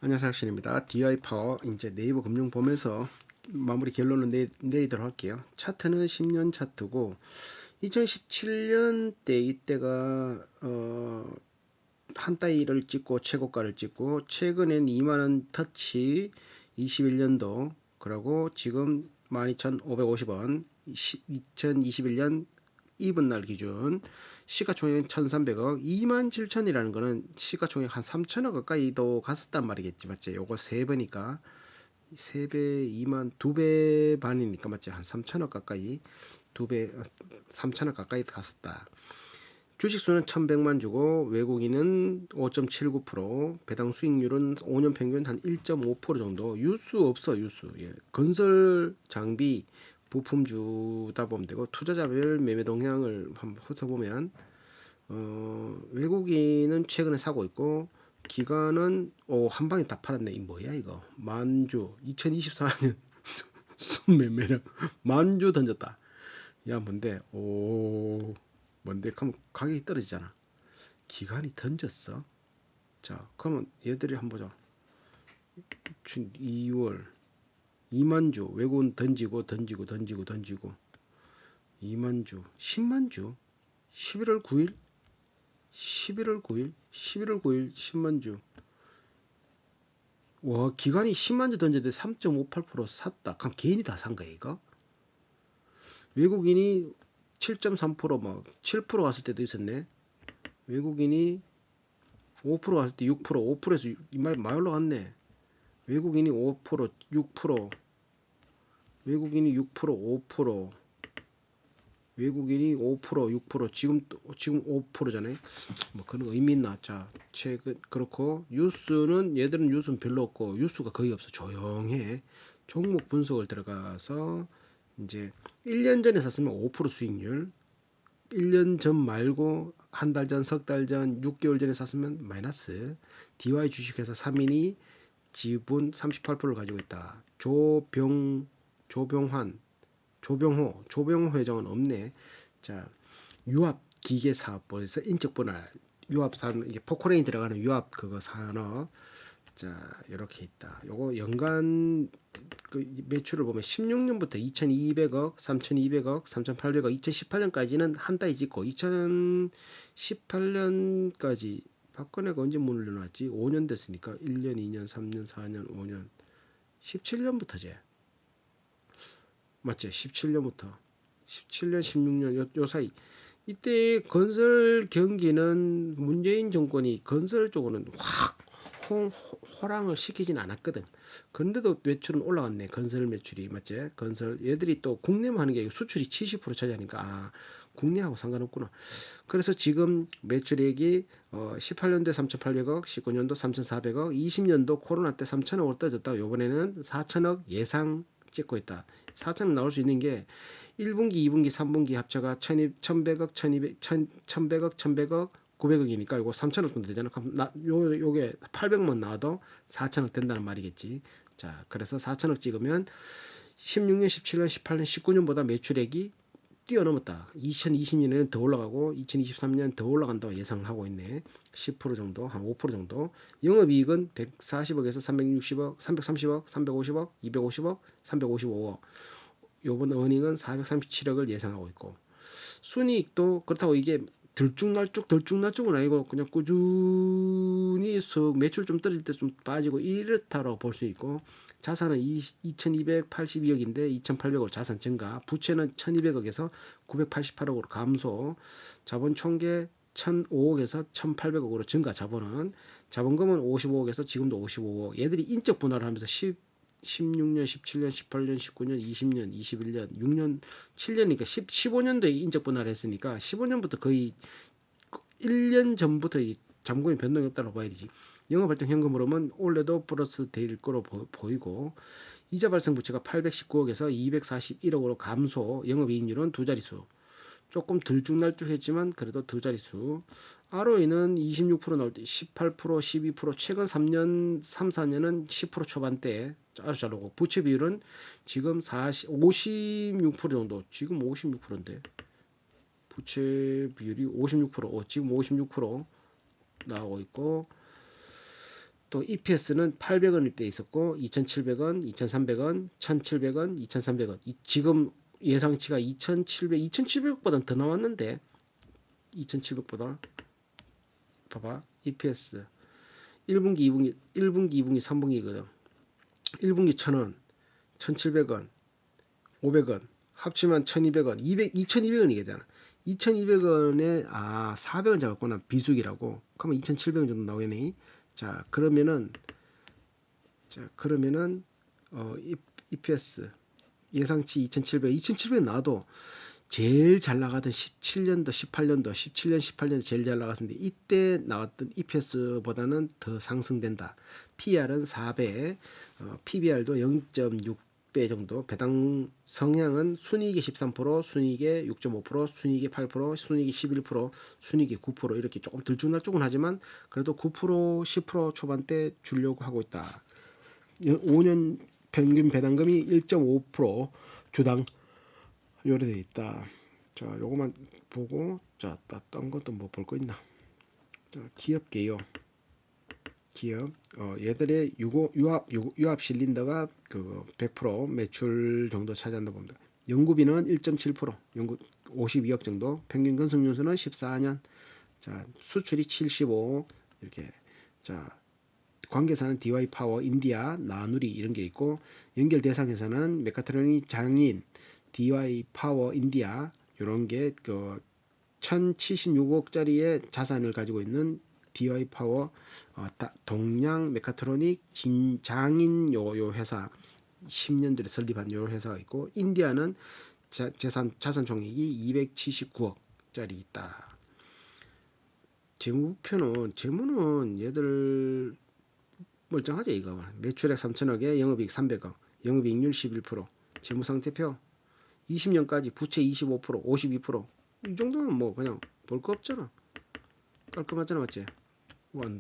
안녕하세요, 학신입니다. DI 파워 이제 네이버 금융 보면서 마무리 결론을 내리도록 할게요. 차트는 10년 차트고 2017년 때 이때가 한 따위를 찍고 최고가를 찍고 최근엔 2만원 터치 21년도 그리고 지금 12,550원 2021년 이번 날 기준 시가총액 1,300억 27,000이라는 거는 시가총액 한 3천억 가까이도 갔었단 말이겠지 맞지? 요거 3배니까 3배 2만 2배 반이니까 맞지? 한 3천억 가까이 2배 3천억 가까이 갔었다. 주식수는 1,100만 주고 외국인은 5.79% 배당 수익률은 5년 평균 한 1.5% 정도 유수 없어 유수 예. 건설 장비 부품주다 보면 되고 투자자별 매매 동향을 한번 훑어보면 외국인은 최근에 사고 있고 기관은 한 방에 다 팔았네. 이 뭐야 이거 만주 2024년 순매매량 만주 던졌다. 야 뭔데 뭔데 그럼 가격이 떨어지잖아. 기관이 던졌어. 자 그러면 얘들이 한번 보자. 2월 2만주 외국인 던지고 2만주 10만주 11월 9일 11월 9일 10만주 와 기관이 10만주 던졌는데 3.58% 샀다. 그럼 개인이 다 산 거야 이거? 외국인이 7.3%막 7% 갔을 때도 있었네. 외국인이 5% 갔을 때 6% 5%에서 많이 올라갔네. 외국인이 5% 6% 외국인이 6% 5% 외국인이 5% 6% 지금 5%잖아요. 뭐 그런 의미 있나? 자 최근 그렇고 뉴스는 얘들은 뉴스는 별로 없고 뉴스가 거의 없어. 조용해. 종목 분석을 들어가서 이제 1년 전에 샀으면 5% 수익률 1년 전 말고 한 달 전, 석 달 전, 6개월 전에 샀으면 마이너스. DY 주식회사 3인이 지분 38%를 가지고 있다. 조병호 회장은 없네. 자, 유압 기계 사업부에서 인적 분할 유압 산업 이게 포크레인 들어가는 유압 그거 산업. 자, 이렇게 있다. 요거 연간 그 매출을 보면 16년부터 2,200억, 3,200억, 3,800억, 2018년까지는 한 달에 찍고 2018년까지 박근혜가 언제 문을 열어놨지? 5년 됐으니까 1년, 2년, 3년, 4년, 5년, 17년부터지. 맞지? 17년부터 17년, 16년 요 사이 이때 건설 경기는 문재인 정권이 건설 쪽으로는 확 호랑을 시키진 않았거든. 그런데도 매출은 올라갔네. 건설 매출이 맞지? 건설 얘들이 또 국내만 하는 게 아니고 수출이 70% 차지하니까 국내하고 상관없구나. 그래서 지금 매출액이 18년도에 3,800억, 19년도 3,400억, 20년도 코로나 때 3,000억을 떠졌다. 이번에는 4,000억 예상 찍고 있다. 4,000억 나올 수 있는 게 1분기, 2분기, 3분기 합쳐가 1,100억, 1,100억, 1,100억, 900억이니까 이거 3,000억 정도 되잖아. 그럼 요게 800만 나와도 4,000억 된다는 말이겠지. 자, 그래서 4,000억 찍으면 16년, 17년, 18년, 19년보다 매출액이 뛰어넘었다. 2020년에는 더 올라가고 2023년 더 올라간다고 예상을 하고 있네. 10% 정도, 한 5% 정도. 영업이익은 140억에서 360억, 330억, 350억, 250억, 355억. 요번 어닝은 437억을 예상하고 있고 순이익도 그렇다고 이게 들쭉날쭉은 아니고 그냥 꾸준히 매출 좀 떨어질 때 좀 빠지고 이렇다고 볼 수 있고 자산은 2,282억인데 2,800억 자산 증가 부채는 1,200억에서 988억으로 감소 자본 총계 1,005억에서 1,800억으로 증가 자본금은 55억에서 지금도 55억 얘들이 인적 분할을 하면서 16년, 17년, 18년, 19년, 20년, 21년, 6년, 7년이니까 15년도에 인적 분할을 했으니까 15년부터 거의 1년 전부터 잠금이 변동이 없다고 봐야 되지. 영업활동 현금으로는 올해도 플러스 될 거로 보이고 이자 발생 부채가 819억에서 241억으로 감소 영업이익률은 두 자릿수 조금 들쭉날쭉했지만 그래도 두 자릿수 ROE는 26% 나올 때 18%, 12% 최근 3년, 3, 4년은 10% 초반대 아주 잘 오고 부채 비율은 지금 56% 정도 지금 56%인데 부채 비율이 56% 지금 56% 나오고 있고 또 EPS는 800원일 때 있었고 2,700원, 2,300원, 1,700원, 2,300원. 지금 예상치가 2,700보다는 더 나왔는데 2,700보다 봐봐. EPS 1분기, 2분기, 3분기거든. 1분기 1,000원, 1,700원, 500원 합치면 1,200원, 2,200원이잖아. 2,200원에 400원 잡았구나. 비수기라고. 그러면 2,700원 정도 나오겠네. 자, 그러면은 EPS 예상치 2,700 나와도 제일 잘 나가던 17년도, 18년도 제일 잘 나갔는데 이때 나왔던 EPS보다는 더 상승된다. PR은 4배, PBR도 0.6배 정도. 배당 성향은 순이익이 13%, 순이익의 6.5%, 순이익이 8%, 순이익이 11%, 순이익이 9% 이렇게 조금 들쭉날쭉은 하지만 그래도 9%, 10% 초반대 주려고 하고 있다. 5년 평균 배당금이 1.5% 주당 요래 돼 있다. 자, 요거만 보고 자, 딴 것도 뭐 볼 거 있나? 자, 기업계요. 기업 얘들의 유압 실린더가 그 100% 매출 정도 차지한다 봅니다. 연구비는 1.7%, 연구 52억 정도, 평균 건설연수는 14년. 자, 수출이 75 이렇게. 자, 관계사는 DY 파워, 인디아, 나누리 이런 게 있고 연결 대상에서는 메카트로닉 장인, DY 파워, 인디아 이런 게 그 1,076억짜리의 자산을 가지고 있는 DY 파워, 동양 메카트로닉 장인 요 회사 10년도에 설립한 요 회사가 있고 인디아는 자산 총액이 279억짜리 있다. 재무는 얘들 멀쩡하죠. 이거 매출액 3천억에 영업이익 300억, 영업이익률 11%, 재무상태표 20년까지 부채 25%, 52%. 이 정도면 뭐 그냥 볼 거 없잖아. 깔끔하잖아, 맞지?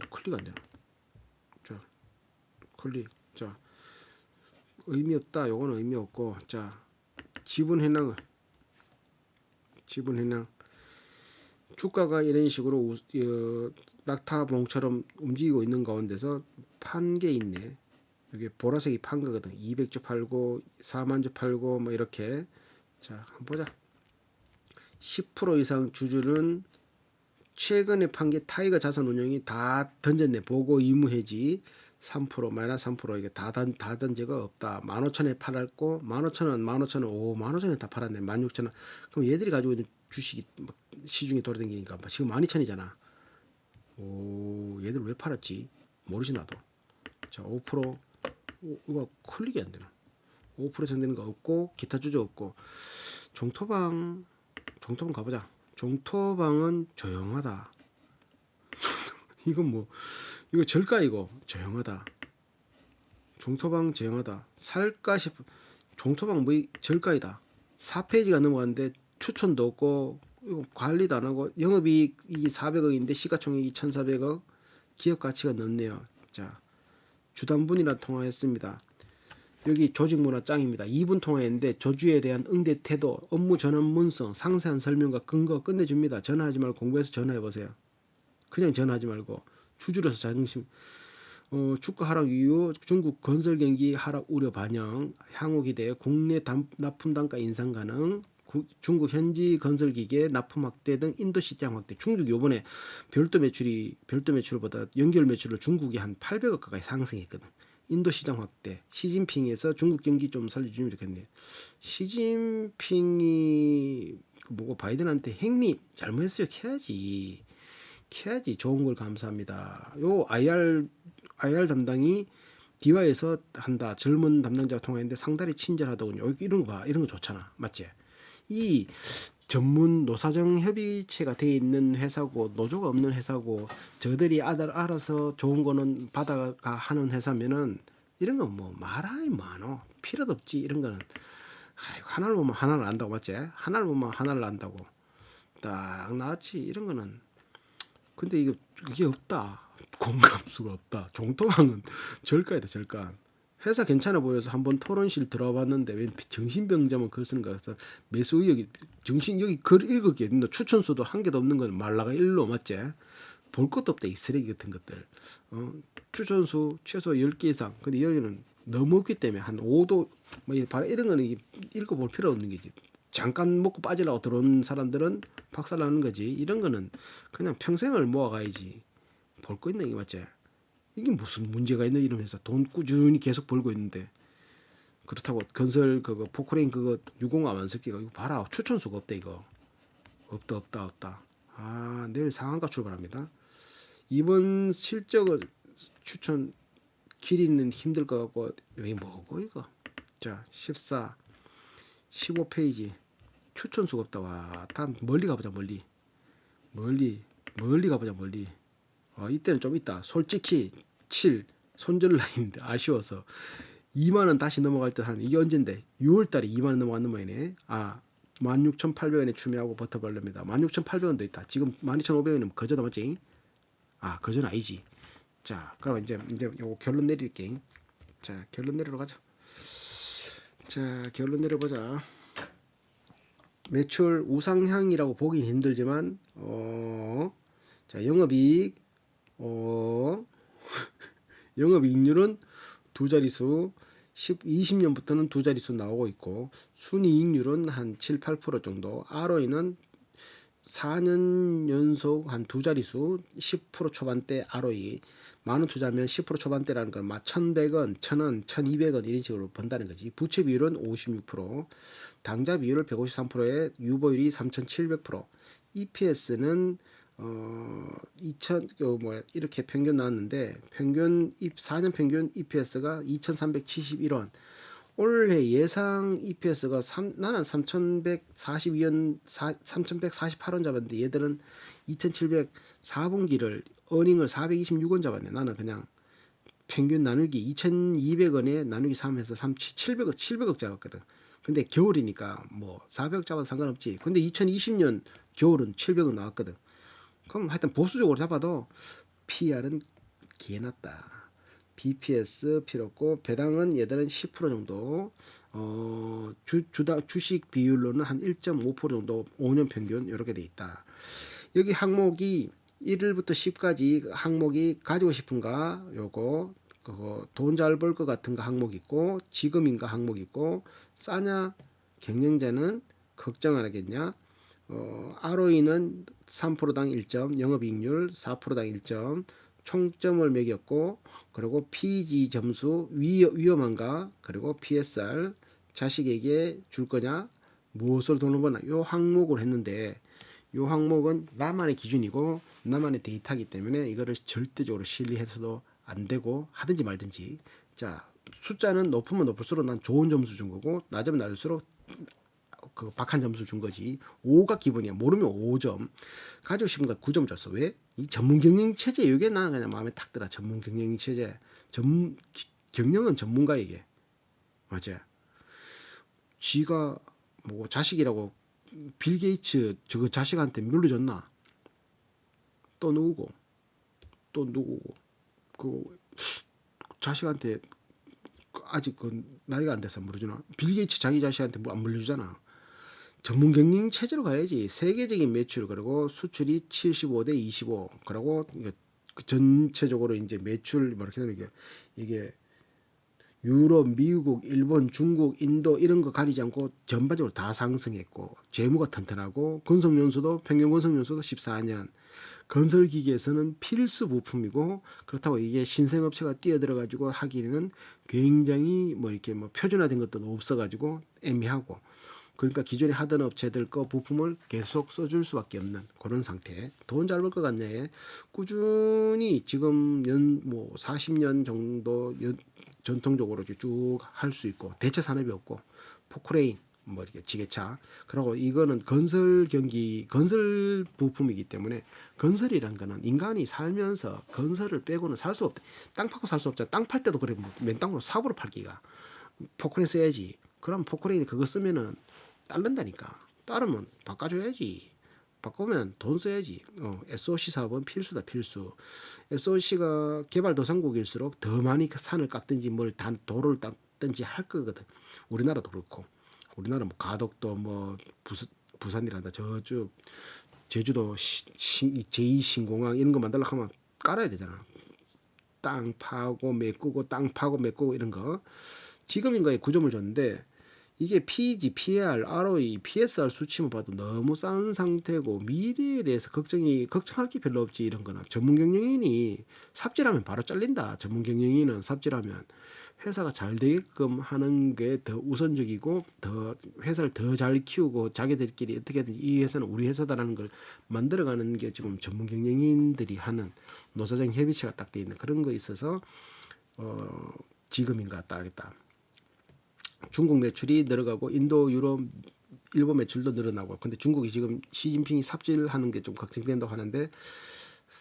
클릭 안 되나? 자, 클릭. 자, 의미 없다. 요거는 의미 없고, 자, 지분 현황 주가가 이런 식으로 낙타봉처럼 움직이고 있는 가운데서 판 게 있네. 여기 보라색이 판 거거든. 200주 팔고 4만 주 팔고 뭐 이렇게. 자, 한번 보자. 10% 이상 주주는 최근에 판 게 타이거 자산운용이 다 던졌네. 보고 의무 해지 3% 마이너스 3% 이게 다 던제가 없다. 15,000원에 팔았고 15,000원, 오 15,000원에 다 팔았네. 16,000원. 그럼 얘들이 가지고 있는 주식이 시중에 돌아다니니까 지금 12,000이잖아. 오, 얘들 왜 팔았지? 모르지 나도. 자, 5% 이거 클릭이 안 되나? 5% 정되는 거 없고 기타 주주 없고 종토방 가보자. 종토방은 조용하다. 이건 뭐 이거 절가 이거 조용하다. 종토방 조용하다. 살까 싶. 종토방 뭐 절가이다. 4페이지가 넘어갔는데 추천도 없고 이거 관리도 안 하고 영업이익이 400억인데 시가총액이 1,400억. 기업 가치가 높네요. 자, 주담분이랑 통화했습니다. 여기 조직문화 짱입니다. 2분 통화했는데 조주에 대한 응대 태도, 업무 전환 문서, 상세한 설명과 근거 끝내줍니다. 전화하지 말고 공부해서 전화해보세요. 그냥 전화하지 말고 주주로서 자존심. 주가 하락 이후 중국 건설 경기 하락 우려 반영, 향후 기대, 국내 납품 단가 인상 가능, 중국 현지 건설 기계 납품 확대 등 인도 시장 확대. 중국 요번에 별도 매출보다 연결 매출을 중국이 한 800억 가까이 상승했거든. 인도 시장 확대. 시진핑에서 중국 경기 좀 살려주면 좋겠네. 시진핑이 뭐고 바이든한테 행님 잘못했어요. 캐야지. 좋은 걸 감사합니다. 요 IR 담당이 디와에서 한다. 젊은 담당자가 통화했는데 상당히 친절하더군요. 이런 거 봐. 이런 거 좋잖아. 맞지? 이 전문 노사정 협의체가 돼 있는 회사고 노조가 없는 회사고 저들이 알아서 좋은 거는 받아가 하는 회사면은 이런 건 뭐 말하이 많어. 필요도 없지. 이런 거는 하나를 보면 하나를 안다고. 맞지? 하나를 보면 하나를 안다고. 딱 나왔지. 이런 거는. 근데 이게 없다. 공감수가 없다. 종토방은 절가이다. 절가. 회사 괜찮아 보여서 한번 토론실 들어봤는데 왜 정신병자만 글 쓰는 거야. 그래서 매수 의욕이 여기 글 읽을 게 있는데 추천수도 한 개도 없는 건 말라가 일로. 맞지? 볼 것도 없다 이 쓰레기 같은 것들. 추천수 최소 10개 이상. 근데 여기는 너무 없기 때문에 한 5도 뭐 이런 거는 읽어볼 필요 없는 거지. 잠깐 먹고 빠지려고 들어온 사람들은 박살나는 거지. 이런 거는 그냥 평생을 모아가야지. 볼 거 있나 이게 맞지? 이게 무슨 문제가 있나 이러면서 돈 꾸준히 계속 벌고 있는데 그렇다고 건설 그거 포크레인 그거 유공화 완성기가 이거 봐라 추천수가 없다 이거. 없다. 아 내일 상한가 출발합니다. 이번 실적을 추천 길이는 힘들 것 같고 여기 뭐고 이거. 자 14, 15페이지 추천수가 없다. 와 다음 멀리 가보자 멀리 가보자 멀리. 이때는 좀 있다. 솔직히 7 손절 라인인데 아쉬워서 2만원 다시 넘어갈 때 한 이게 언젠데 6월달에 2만원 넘어갔는 모양이네. 16,800원에 추매하고 버텨보렵니다. 16,800원도 있다. 지금 12,500원이면 거저다 맞지? 거저는 아니지. 자 그럼 이제 요거 결론 내릴게. 자 결론 내리러 가자. 자 결론 내려보자. 매출 우상향이라고 보긴 힘들지만 자 영업이익 영업이익률은 두 자릿수 20년부터는 두 자릿수 나오고 있고 순이익률은 한 7, 8% 정도 ROE는 4년 연속 한 두 자릿수 10% 초반대 ROE 만원 투자하면 10% 초반대라는 건 1,100원, 1,000원, 1,200원 이런 식으로 번다는 거지. 부채 비율은 56%, 당좌 비율을 153%에 유보율이 3,700%, EPS는 2000 이렇게 평균 나왔는데 평균 4년 평균 EPS가 2,371원. 올해 예상 EPS가 나는 3,142원 3,148원 잡았는데 얘들은 2,704분기를 어닝을 426원 잡았네. 나는 그냥 평균 나누기 2,200원에 나누기 3해서 700억 잡았거든. 근데 겨울이니까 뭐 400억 잡아도 상관없지. 근데 2020년 겨울은 700억 나왔거든. 그럼 하여튼 보수적으로 잡아도 PR은 개났다. BPS 필요 없고 배당은 얘들은 10% 정도 주식 비율로는 한 1.5% 정도 5년 평균 이렇게 돼 있다. 여기 항목이 1일부터 10까지 항목이 가지고 싶은가 요거 그거 돈 잘 벌 것 같은가 항목 있고 지금인가 항목 있고 싸냐 경영자는 걱정 안 하겠냐 ROE는 3%당 1점 영업이익률 4%당 1점 총점을 매겼고 그리고 PEG 점수 위험한가 그리고 PSR 자식에게 줄 거냐 무엇을 도는 거냐 요 항목을 했는데 요 항목은 나만의 기준이고 나만의 데이터이기 때문에 이거를 절대적으로 신뢰해서도 안 되고 하든지 말든지. 자 숫자는 높으면 높을수록 난 좋은 점수 준 거고 낮으면 낮을수록 그 박한 점수 준 거지. 5가 기본이야. 모르면 5점. 가지고 싶은 거 9점 줬어. 왜? 이 전문 경영 체제 이게 나는 그냥 마음에 탁 들어. 전문 경영 체제. 경영은 전문가에게. 맞아. 쥐가 뭐 자식이라고 빌 게이츠 저거 자식한테 물려줬나? 또 누구고? 그 자식한테 아직 그 나이가 안 돼서 물려주나? 빌 게이츠 자기 자식한테 안 물려주잖아. 전문 경영 체제로 가야지. 세계적인 매출 그리고 수출이 75대 25 그리고 전체적으로 이제 매출 뭐 이렇게 되면 이게 유럽, 미국, 일본, 중국, 인도 이런 거 가리지 않고 전반적으로 다 상승했고 재무가 튼튼하고 건설연수도 평균 건설연수도 14년 건설기계에서는 필수 부품이고 그렇다고 이게 신생업체가 뛰어들어 가지고 하기는 굉장히 뭐 이렇게 뭐 표준화된 것도 없어 가지고 애매하고 그러니까 기존에 하던 업체들 거 부품을 계속 써줄 수밖에 없는 그런 상태. 돈 잘 벌 것 같네. 꾸준히 지금 뭐 40년 정도 전통적으로 쭉 할 수 있고 대체 산업이 없고 포크레인 뭐 이렇게 지게차 그리고 이거는 건설 부품이기 때문에 건설이란 거는 인간이 살면서 건설을 빼고는 살 수 없다. 땅 팔고 살 수 없잖아. 땅 팔 때도 그래 맨 땅으로 삽으로 팔기가 포크레인 써야지. 그럼 포크레인 그거 쓰면은 따른다니까. 따르면 바꿔줘야지. 바꾸면 돈 써야지. SOC 사업은 필수다 필수. SOC가 개발도상국일수록 더 많이 산을 깎든지 도로를 닦든지 할 거거든. 우리나라도 그렇고. 우리나라 뭐 가덕도 뭐 부산이란다 저쪽 제주도 제2신공항 이런 거 만들려고 하면 깔아야 되잖아. 땅 파고 메꾸고 땅 파고 메꾸고 이런 거. 지금 인가에 9점을 줬는데 이게 PEG, PAR, ROE, PSR 수치만 봐도 너무 싼 상태고 미래에 대해서 걱정할 게 별로 없지. 이런 거는 전문 경영인이 삽질하면 바로 잘린다. 전문 경영인은 삽질하면 회사가 잘 되게끔 하는 게 더 우선적이고 더 회사를 더 잘 키우고 자기들끼리 어떻게든 이 회사는 우리 회사다라는 걸 만들어가는 게 지금 전문 경영인들이 하는 노사정 협의체가 딱 돼 있는 그런 거 있어서 지금인 것 같다 하겠다. 중국 매출이 늘어가고 인도, 유럽, 일본 매출도 늘어나고 근데 중국이 지금 시진핑이 삽질하는 게 좀 걱정된다고 하는데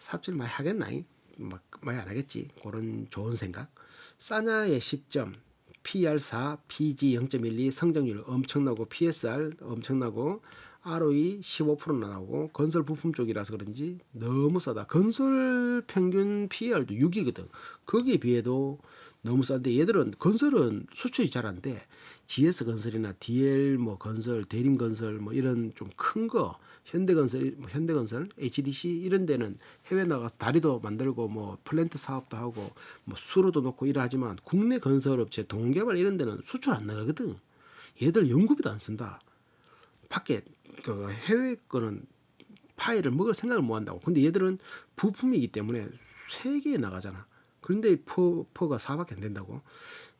삽질 많이 하겠나이? 막 많이 안 하겠지. 그런 좋은 생각. 사냐의 10점, PR 4, PG 0.12, 성장률 엄청나고 PSR 엄청나고 ROE 15%나 나오고 건설 부품 쪽이라서 그런지 너무 싸다. 건설 평균 PR도 6이거든. 거기에 비해도 너무 싼데 얘들은 건설은 수출이 잘 안 돼. GS 건설이나 DL 뭐 건설, 대림 건설 뭐 이런 좀 큰 거, 현대건설, HDC 이런 데는 해외 나가서 다리도 만들고 뭐 플랜트 사업도 하고 뭐 수로도 놓고 일하지만 국내 건설업체, 동개발 이런 데는 수출 안 나가거든. 얘들 연구비도 안 쓴다. 밖에 그 해외 거는 파일을 먹을 생각을 못 한다고. 근데 얘들은 부품이기 때문에 세계에 나가잖아. 그런데 퍼가 4밖에 안 된다고.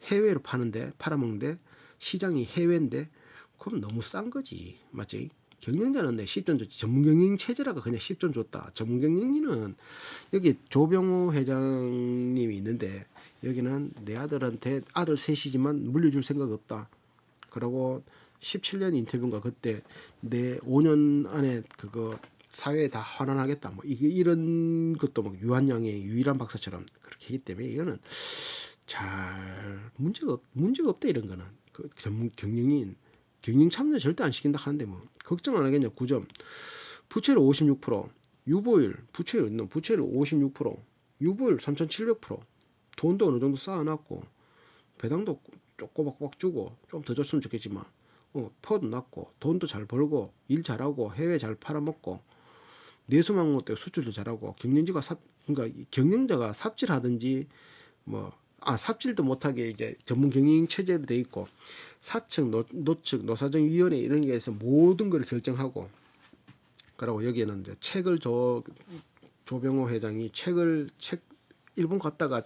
해외로 팔아먹는데 시장이 해외인데 그럼 너무 싼 거지. 맞지? 경영자는 내 10점 줬지. 전문 경영 체제라가 그냥 10점 줬다. 전문 경영인은 여기 조병호 회장님이 있는데 여기는 내 아들한테 아들 셋이지만 물려줄 생각 없다. 그러고 17년 인터뷰인가 그때 내 5년 안에 그거 사회에 다 환원하겠다. 뭐 이게 이런 것도 막 유한양의 유일한 박사처럼 그렇게 하기 때문에 이거는 잘 문제가 없다 이런 거는 그 전문 경영인 경영 참여 절대 안 시킨다 하는데 뭐 걱정 안 하겠냐. 9점. 부채율 56%, 유보율 부채율 56%, 유보율 3,700%. 돈도 어느 정도 쌓아놨고 배당도 꼬박꼬박 주고 좀 더 줬으면 좋겠지만 퍼도 낮고 돈도 잘 벌고 일 잘하고 해외 잘 팔아먹고 내수망 때문에 수출도 잘하고 그러니까 경영자가 삽질하든지 뭐 삽질도 못하게 이제 전문 경영 체제로 돼 있고 사측 노측 노사정위원회 이런 게에서 모든 걸 결정하고 그리고 여기에는 이제 조병호 회장이 책 일본 갔다가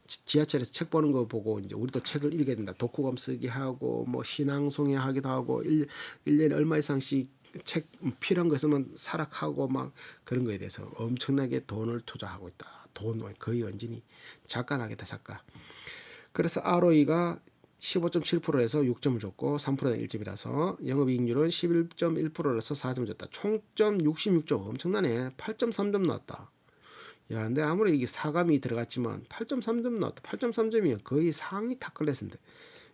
지하철에서 책 보는 거 보고 이제 우리도 책을 읽게 된다. 독후감 쓰기 하고 뭐 신앙송해 하기도 하고 1년에 얼마 이상씩 책 필요한 거 있으면 사락하고 막 그런 거에 대해서 엄청나게 돈을 투자하고 있다. 돈 거의 완전히 작가 나겠다 작가. 그래서 ROE가 15.7%에서 6점을 줬고 3%는 1점이라서 영업이익률은 11.1%라서 4점 줬다. 총점 66점 엄청나네. 8.3점 나왔다. 야, 근데 아무리 이게 사감이 들어갔지만 8.3점 나왔다. 8.3점이면 거의 상위 탑클래스인데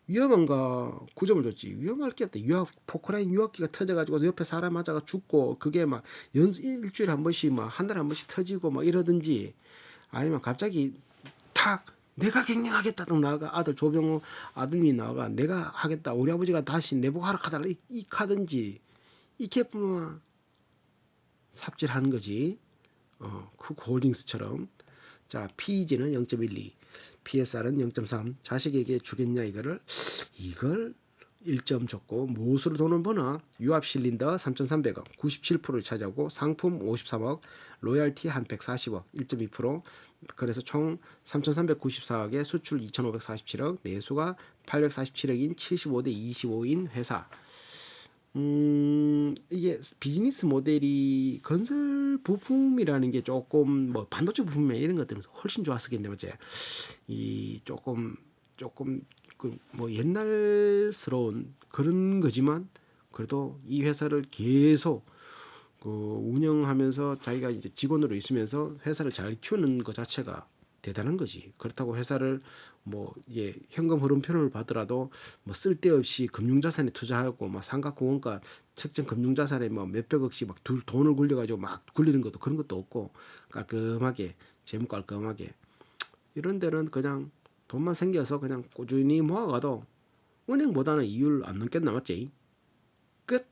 위험한가 9점을 줬지. 위험할 게 없다. 포크라인 유압기가 터져가지고 옆에 사람 맞아가 죽고 그게 막 일주일에 한 번씩 막 한 달에 한 번씩 터지고 막 이러든지 아니면 갑자기 탁 내가 경영하겠다고 나가 아들 조병호 아들이 나가 내가 하겠다 우리 아버지가 다시 내복하라 카더라 이 카든지 이렇게 보면 삽질하는 거지. 쿡홀딩스처럼. 자, PEG는 0.12, PSR은 0.3. 자식에게 주겠냐 이걸 1점 줬고 무엇으로 돈을 버나? 유압 실린더 3,300억, 97%를 차지하고 상품 53억, 로열티 한 140억, 1.2%. 그래서 총 3,394억에 수출 2,547억, 내수가 847억인 75대 25인 회사. 이게 비즈니스 모델이 건설 부품이라는 게 조금 뭐 반도체 부품 이런 것들은 훨씬 좋았었겠는데 어제 이 조금 그 뭐 옛날스러운 그런 거지만 그래도 이 회사를 계속 그 운영하면서 자기가 이제 직원으로 있으면서 회사를 잘 키우는 것 자체가 대단한 거지. 그렇다고 회사를 뭐 현금 흐름표를 봐더라도 뭐 쓸데없이 금융자산에 투자하고 막 삼각공원가 특정 금융자산에 뭐 몇백억씩 막 돈을 굴려가지고 막 굴리는 것도 그런 것도 없고 깔끔하게 재무 깔끔하게 이런 데는 그냥 돈만 생겨서 그냥 꾸준히 모아가도 은행보다는 이율 안 넘게 남았지. 끝.